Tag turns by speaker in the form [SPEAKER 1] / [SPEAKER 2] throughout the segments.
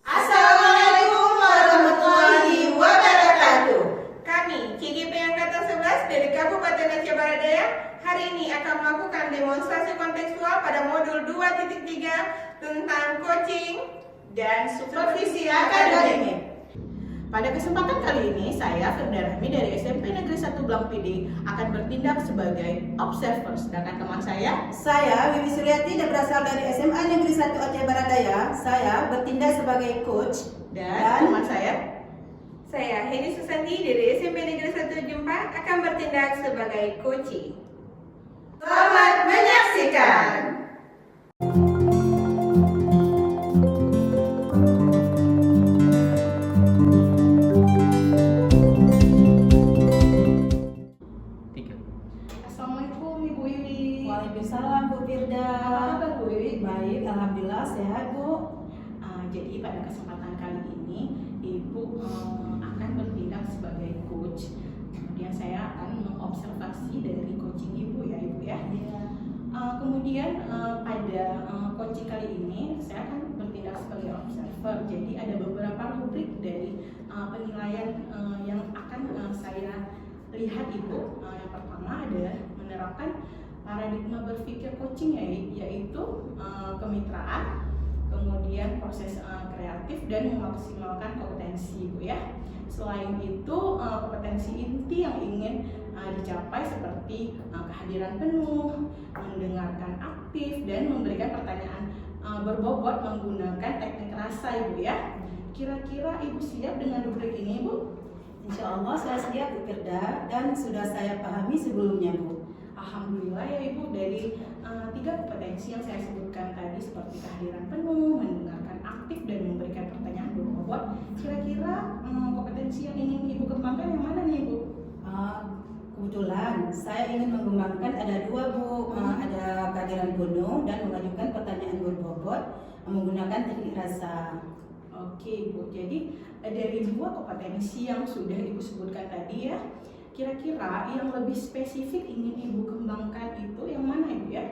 [SPEAKER 1] Assalamualaikum warahmatullahi wabarakatuh. Kami, CGP Angkatan 11 dari Kabupaten Aceh Barat Daya, hari ini akan melakukan demonstrasi kontekstual pada modul 2.3 tentang coaching dan supervisi akademik. Pada kesempatan kali ini, saya Firda Rahmi dari SMP Negeri 1 Blang PD akan bertindak sebagai observer. Sedangkan teman
[SPEAKER 2] Saya Wiwi Suryati dan berasal dari SMA Negeri 1 Aceh Barat Daya. Saya bertindak sebagai coach
[SPEAKER 1] dan teman saya Heni Susanti dari SMP Negeri 1 Jempa akan bertindak sebagai coaching. Selamat menyaksikan. Assalamualaikum Ibu Wiwi.
[SPEAKER 2] Waalaikumsalam Bu Firda.
[SPEAKER 1] Apa kabar Bu Wiwi?
[SPEAKER 2] Baik, alhamdulillah sehat Bu.
[SPEAKER 1] Jadi pada kesempatan kali ini Ibu akan bertindak sebagai coach. Kemudian saya akan mengobservasi dari coaching Ibu ya Ibu ya. Kemudian pada coaching kali ini saya akan bertindak sebagai observer. Jadi ada beberapa rubrik dari penilaian yang akan saya lihat Ibu. Yang pertama adalah menerapkan paradigma berpikir coaching yaitu kemitraan, kemudian proses kreatif dan memaksimalkan kompetensi Bu ya. Selain itu kompetensi inti yang ingin dicapai seperti kehadiran penuh, mendengarkan aktif dan memberikan pertanyaan berbobot menggunakan teknik rasa Ibu ya. Kira-kira Ibu siap dengan rubrik ini Bu?
[SPEAKER 2] Insya Allah saya siap Bu Firda dan sudah saya pahami sebelumnya Bu.
[SPEAKER 1] Alhamdulillah ya Ibu, dari 3 kompetensi yang saya sebutkan tadi seperti kehadiran penuh, mendengarkan aktif dan memberikan pertanyaan berbobot, kira-kira kompetensi yang ingin Ibu kembangkan yang mana nih Ibu?
[SPEAKER 2] Kebetulan saya ingin mengembangkan ada 2 Bu, ada kehadiran penuh dan mengajukan pertanyaan berbobot menggunakan teknik rasa.
[SPEAKER 1] Oke Bu, jadi dari 2 kompetensi yang sudah Ibu sebutkan tadi ya, kira-kira yang lebih spesifik ingin Ibu kembangkan itu yang mana Ibu ya?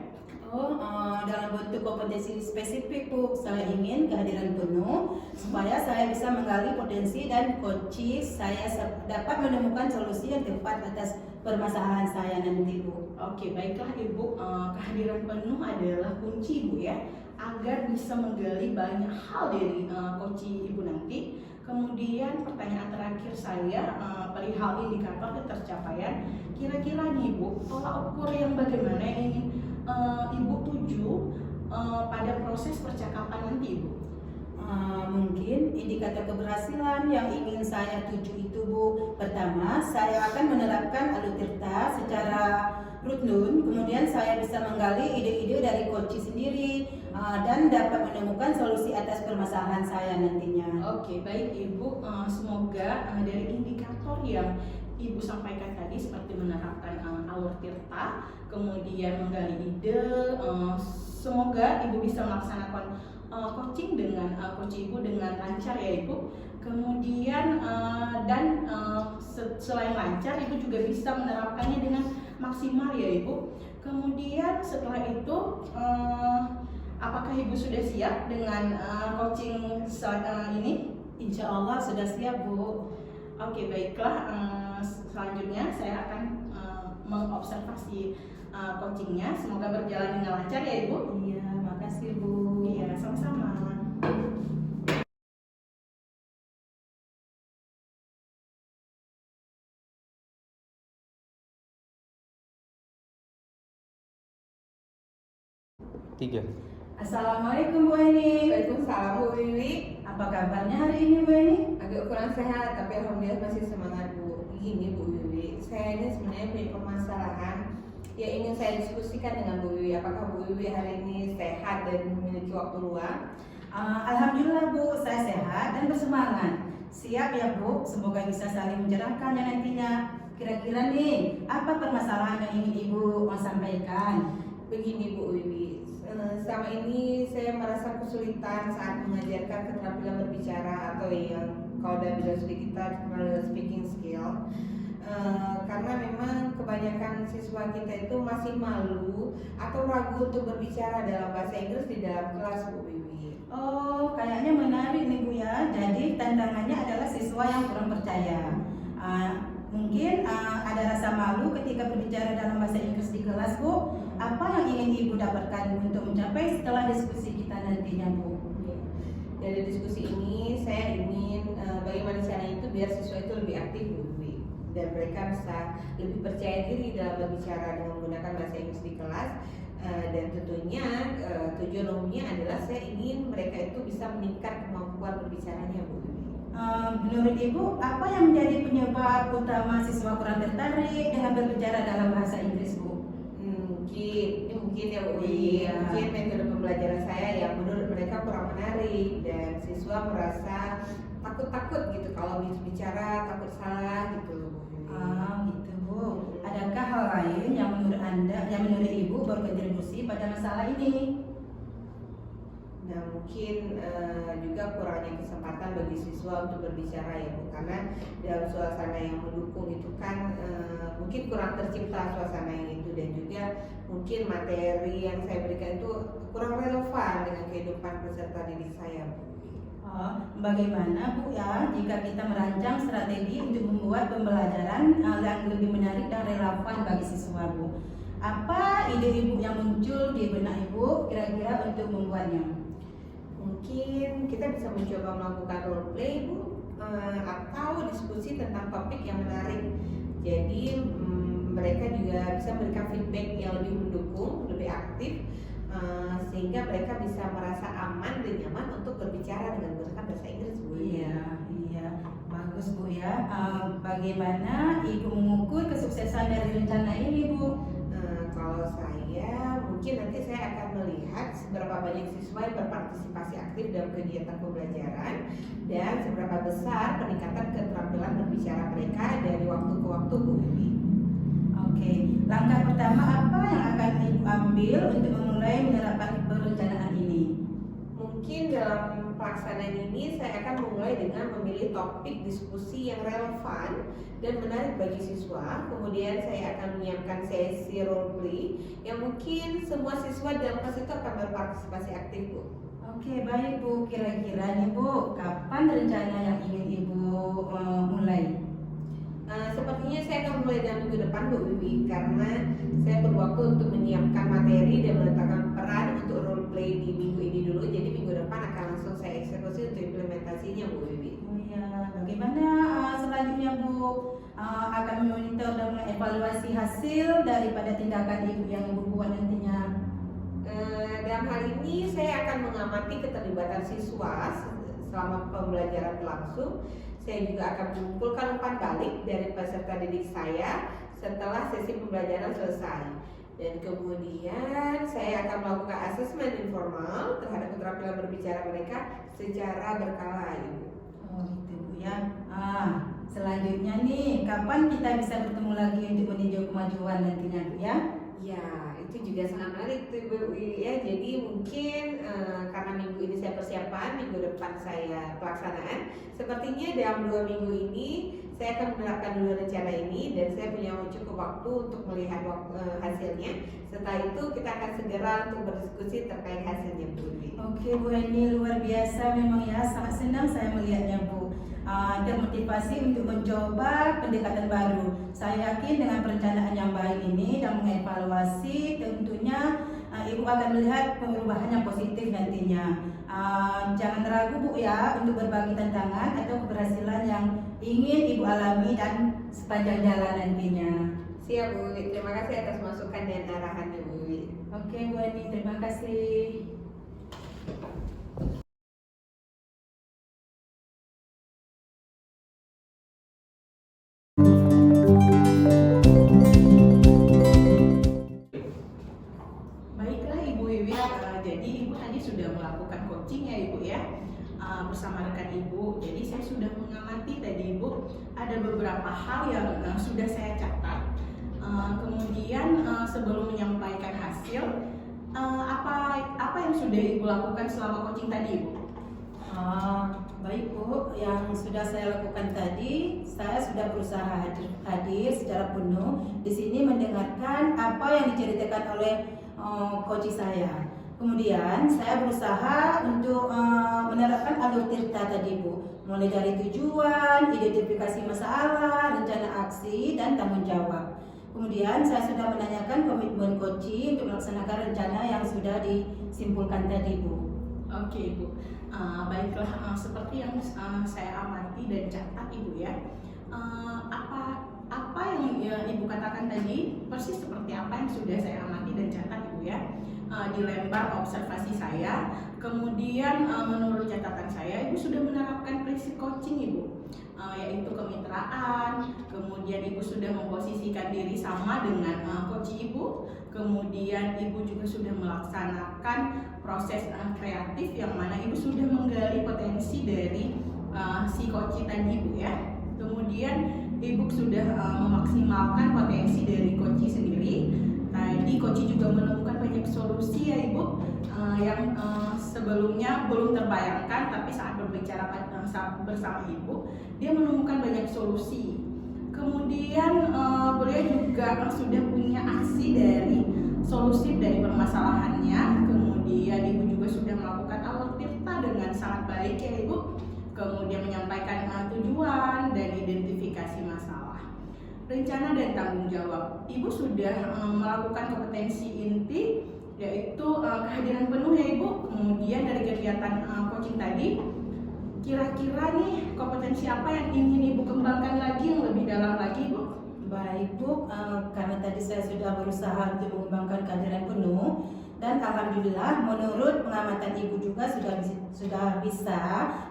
[SPEAKER 2] Dalam bentuk kompetensi spesifik Bu, saya ingin kehadiran penuh supaya saya bisa menggali potensi dan kunci saya dapat menemukan solusi yang tepat atas permasalahan saya nanti Bu.
[SPEAKER 1] Oke, baiklah Ibu, kehadiran penuh adalah kunci Ibu ya, agar bisa menggali banyak hal dari kunci Ibu nanti. Kemudian pertanyaan terakhir saya perihal indikator ketercapaian. Kira-kira nih Ibu, tolak ukur yang bagaimana yang ingin Ibu tuju pada proses percakapan nanti Ibu?
[SPEAKER 2] Mungkin indikator keberhasilan yang ingin saya tuju itu Bu, pertama saya akan menerapkan Alutirta secara rutin, kemudian saya bisa menggali ide-ide dari coach sendiri dan dapat menemukan solusi atas permasalahan saya nantinya.
[SPEAKER 1] Oke, baik Ibu, semoga dari indikator yang Ibu sampaikan tadi seperti menerapkan alur tirta, kemudian menggali ide, semoga Ibu bisa melaksanakan coaching dengan coach Ibu dengan lancar ya Ibu. Kemudian selain lancar, Ibu juga bisa menerapkannya dengan maksimal ya Ibu. Kemudian setelah itu apakah Ibu sudah siap dengan coaching ini?
[SPEAKER 2] Insya Allah sudah siap Bu.
[SPEAKER 1] Oke, baiklah. Selanjutnya saya akan mengobservasi coachingnya. Semoga berjalan dengan lancar ya Ibu.
[SPEAKER 2] Iya, makasih Bu.
[SPEAKER 1] Iya, sama-sama.
[SPEAKER 2] Assalamualaikum Bu Eni.
[SPEAKER 3] Waalaikumsalam Bu Wiwi.
[SPEAKER 2] Apa kabarnya hari ini Bu Eni?
[SPEAKER 3] Agak kurang sehat tapi alhamdulillah masih semangat Bu. Gini Bu Wiwi, saya ini sebenarnya punya permasalahan yang ingin saya diskusikan dengan Bu Wiwi. Apakah Bu Wiwi hari ini sehat dan memiliki waktu luang?
[SPEAKER 2] Alhamdulillah Bu, saya sehat dan bersemangat. Siap ya Bu, semoga bisa saling mencerahkan ya nantinya. kira-kira nih apa permasalahan yang ingin Ibu sampaikan?
[SPEAKER 3] Begini Bu Wiwi, selama ini saya merasa kesulitan saat mengajarkan keterampilan berbicara atau yang kalau dalam bidang studi kita dikenal speaking skill. Karena memang kebanyakan siswa kita itu masih malu atau ragu untuk berbicara dalam bahasa Inggris di dalam kelas Bu Wiwi.
[SPEAKER 2] Oh, kayaknya menarik nih Bu ya. Jadi tantangannya adalah siswa yang kurang percaya. Mungkin ada rasa malu ketika berbicara dalam bahasa Inggris di kelas Bu. Apa yang ingin Ibu dapatkan untuk mencapai setelah diskusi kita nantinya Bu?
[SPEAKER 3] Dari diskusi ini saya ingin bagaimana caranya itu biar siswa itu lebih aktif Bu Wiwi, dan mereka bisa lebih percaya diri dalam berbicara dengan menggunakan bahasa Inggris di kelas. Dan tentunya tujuan umumnya adalah saya ingin mereka itu bisa meningkat kemampuan berbicaranya Bu Wiwi.
[SPEAKER 2] Menurut Ibu, apa yang menjadi penyebab utama siswa kurang tertarik dengan berbicara dalam bahasa Inggris Bu?
[SPEAKER 3] Mungkin ya Bu Wiwi,
[SPEAKER 2] Iya.
[SPEAKER 3] mungkin metode pembelajaran saya yang menurut mereka kurang menarik dan siswa merasa takut-takut gitu kalau bicara, takut salah gitu loh Bu Wiwi.
[SPEAKER 2] Gitu Bu. Adakah hal lain yang menurut Anda, yang menurut Ibu berkontribusi pada masalah ini?
[SPEAKER 3] Nah mungkin juga kurangnya kesempatan bagi siswa untuk berbicara ya Bu, karena dalam suasana yang mendukung itu kan mungkin kurang tercipta suasana yang itu, dan juga mungkin materi yang saya berikan itu kurang relevan dengan kehidupan peserta didik saya Bu.
[SPEAKER 2] Bagaimana Bu ya jika kita merancang strategi untuk membuat pembelajaran yang lebih menarik dan relevan bagi siswa Bu? Apa ide Ibu yang muncul di benak Ibu kira-kira untuk membuatnya?
[SPEAKER 3] Mungkin kita bisa mencoba melakukan role play Bu, atau diskusi tentang topik yang menarik. Jadi mereka juga bisa memberikan feedback yang lebih mendukung, lebih aktif, sehingga mereka bisa merasa aman dan nyaman untuk berbicara dengan menggunakan bahasa Inggris Bu.
[SPEAKER 2] Iya, bagus Bu ya. Bagaimana Ibu mengukur kesuksesan dari rencana ini Bu?
[SPEAKER 3] Kalau saya, mungkin nanti saya akan melihat seberapa banyak siswa yang berpartisipasi aktif dalam kegiatan pembelajaran dan seberapa besar peningkatan keterampilan berbicara mereka dari waktu ke waktu Bu Wiwi.
[SPEAKER 2] Oke, langkah pertama apa yang akan Ibu ambil untuk memulai menerapkan perencanaan ini?
[SPEAKER 3] Mungkin dalam pelaksanaan ini saya akan memulai dengan memilih topik diskusi yang relevan dan menarik bagi siswa. Kemudian saya akan menyiapkan sesi role play yang mungkin semua siswa dalam kelas itu akan berpartisipasi aktif Bu.
[SPEAKER 2] Oke, baik Bu. Kira-kira nih Bu, kapan rencana yang ingin Ibu mulai?
[SPEAKER 3] Sepertinya saya akan mulai dalam minggu depan Bu Wiwi, karena saya perlu waktu untuk menyiapkan materi dan meletakkan peran untuk role play di minggu ini dulu. Jadi minggu depan akan langsung saya eksekusi untuk implementasinya Bu Wiwi.
[SPEAKER 2] Oh iya, bagaimana selanjutnya Bu? Akan memonitor dan mengevaluasi hasil daripada tindakan Ibu yang Ibu buat nantinya?
[SPEAKER 3] Dalam hal ini saya akan mengamati keterlibatan siswa selama pembelajaran berlangsung. Saya juga akan mengumpulkan umpan balik dari peserta didik saya setelah sesi pembelajaran selesai. Dan kemudian saya akan melakukan asesmen informal terhadap keterampilan berbicara mereka secara berkala Ibu.
[SPEAKER 2] Oh gitu Bu ya. Selanjutnya nih, kapan kita bisa bertemu lagi untuk meninjau kemajuan nantinya Bu ya?
[SPEAKER 3] Ya, itu juga sangat menarik tuh Bu ya. Jadi mungkin karena minggu ini saya persiapan, minggu depan saya pelaksanaan. Sepertinya dalam 2 minggu ini saya akan menerapkan dulu rencana ini dan saya punya cukup waktu untuk melihat hasilnya. Setelah itu kita akan segera untuk berdiskusi terkait hasilnya Bu.
[SPEAKER 2] Oke Bu Eni, luar biasa memang ya, sangat senang saya melihatnya Bu. Termotivasi untuk mencoba pendekatan baru. Saya yakin dengan perencanaan yang baik ini dan mengevaluasi tentunya Ibu akan melihat perubahan yang positif nantinya. Jangan ragu Bu ya untuk berbagi tantangan atau keberhasilan yang ingin Ibu alami dan sepanjang jalan nantinya.
[SPEAKER 3] Siap Bu, terima kasih atas masukan dan arahannya Bu.
[SPEAKER 2] Oke Bu Eni, terima kasih.
[SPEAKER 1] Baiklah Ibu Wiwi, jadi Ibu tadi sudah melakukan coaching ya Ibu ya, bersama rekan Ibu. Jadi saya sudah mengamati tadi Ibu, ada beberapa hal yang sudah saya catat. Kemudian sebelum menyampaikan hasil, apa yang sudah Ibu lakukan selama coaching tadi Ibu?
[SPEAKER 2] Baik Bu, yang sudah saya lakukan tadi, saya sudah berusaha hadir secara penuh di sini mendengarkan apa yang diceritakan oleh coach saya. Kemudian saya berusaha untuk menerapkan alur tirta tadi Bu, mulai dari tujuan, identifikasi masalah, rencana aksi, dan tanggung jawab. Kemudian saya sudah menanyakan komitmen coaching untuk melaksanakan rencana yang sudah disimpulkan tadi Bu.
[SPEAKER 1] Oke Ibu, baiklah, seperti yang saya amati dan catat Ibu ya, apa yang Ibu katakan tadi persis seperti apa yang sudah saya amati dan catat Ibu ya. Di lembar observasi saya, kemudian menurut catatan saya Ibu sudah menerapkan prinsip coaching Ibu, yaitu kemitraan. Kemudian Ibu sudah memposisikan diri sama dengan coach Ibu. Kemudian Ibu juga sudah melaksanakan proses kreatif yang mana Ibu sudah menggali potensi dari si coach tadi Ibu ya. Kemudian Ibu sudah memaksimalkan potensi dari coach sendiri. Tadi coach juga menemukan banyak solusi ya Ibu, yang sebelumnya belum terbayangkan, tapi saat berbicara bersama Ibu, dia menemukan banyak solusi. Kemudian beliau juga sudah punya aksi dari solusi dari permasalahannya. Kemudian Ibu juga sudah melakukan alur tirta dengan sangat baik ya Ibu. Kemudian menyampaikan tujuan dan identifikasi masalah, rencana dan tanggung jawab. Ibu sudah melakukan kompetensi inti, yaitu kehadiran penuh ya Ibu. Kemudian dari kegiatan coaching tadi, kira-kira nih kompetensi apa yang ingin Ibu kembangkan lagi, yang lebih dalam lagi Ibu?
[SPEAKER 2] Baik Bu, karena tadi saya sudah berusaha untuk mengembangkan kehadiran penuh, dan alhamdulillah menurut pengamatan Ibu juga sudah bisa.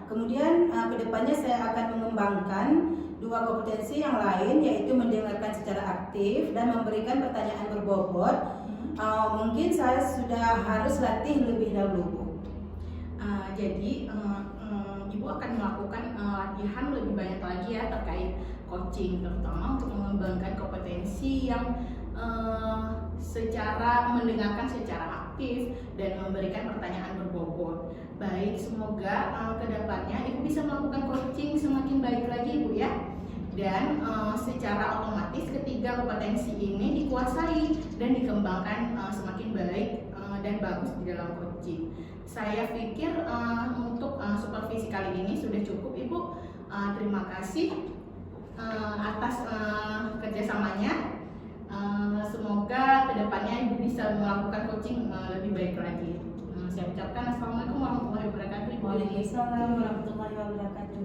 [SPEAKER 2] Kemudian kedepannya saya akan mengembangkan dua kompetensi yang lain, yaitu mendengarkan secara aktif dan memberikan pertanyaan berbobot. Mungkin saya sudah harus latih lebih dahulu Bu.
[SPEAKER 1] Jadi Ibu akan melakukan latihan lebih banyak lagi ya terkait coaching, terutama untuk mengembangkan kompetensi yang secara mendengarkan secara aktif dan memberikan pertanyaan berbobot. Baik, semoga kedepannya Ibu bisa melakukan coaching semakin baik lagi Ibu ya. Dan secara otomatis ketiga kompetensi ini dikuasai dan dikembangkan semakin baik dan bagus di dalam coaching. Saya pikir untuk supervisi kali ini sudah cukup Ibu. Terima kasih atas kerjasamanya. Semoga kedepannya Ibu bisa melakukan coaching lebih baik lagi. Saya ucapkan Assalamualaikum warahmatullahi wabarakatuh.
[SPEAKER 2] Waalaikumsalam warahmatullahi wabarakatuh.